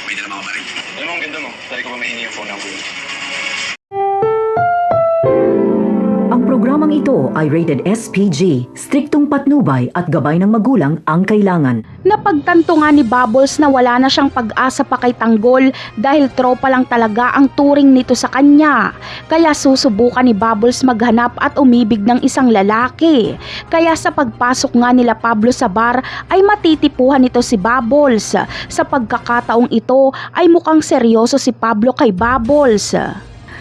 May dala mga baril. Alam mo, ang ganda mo. Dahil ko ba mahingi yung phone number? Ang programang ito ay rated SPG, striktong patnubay at gabay ng magulang ang kailangan. Napagtanto nga ni Bubbles na wala na siyang pag-asa pa kay Tanggol dahil tropa lang talaga ang turing nito sa kanya. Kaya susubukan ni Bubbles maghanap at umibig ng isang lalaki. Kaya sa pagpasok nga nila Pablo sa bar ay matitipuhan nito si Bubbles. Sa pagkakataong ito ay mukhang seryoso si Pablo kay Bubbles.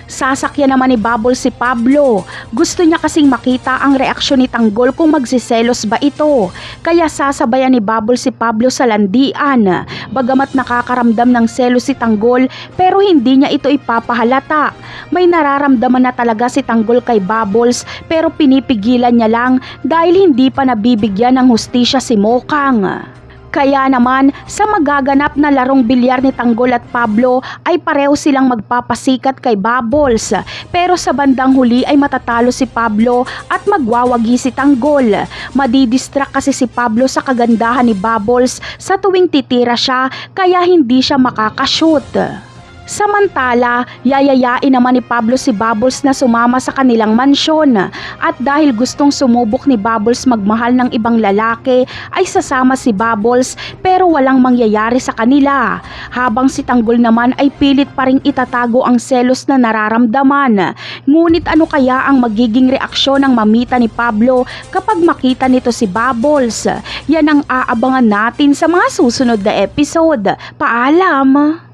Sasakyan naman ni Bubbles si Pablo. Gusto niya kasing makita ang reaksyon ni Tanggol kung magsiselos ba ito. Kaya sasabayan ni Bubbles si Pablo sa landian. Bagamat nakakaramdam ng selos si Tanggol pero hindi niya ito ipapahalata. May nararamdaman na talaga si Tanggol kay Bubbles pero pinipigilan niya lang dahil hindi pa nabibigyan ng hustisya si Mokang. Kaya naman, sa magaganap na larong bilyar ni Tanggol at Pablo ay pareho silang magpapasikat kay Bubbles. Pero sa bandang huli ay matatalo si Pablo at magwawagi si Tanggol. Madidistract kasi si Pablo sa kagandahan ni Bubbles sa tuwing titira siya kaya hindi siya makakashoot. Samantala, yayayain naman ni Pablo si Bubbles na sumama sa kanilang mansyon at dahil gustong sumubok ni Bubbles magmahal ng ibang lalaki ay sasama si Bubbles pero walang mangyayari sa kanila habang si Tanggol naman ay pilit pa ring itatago ang selos na nararamdaman. Ngunit ano kaya ang magiging reaksyon ng mamita ni Pablo kapag makita nito si Bubbles? Yan ang aabangan natin sa mga susunod na episode. Paalam!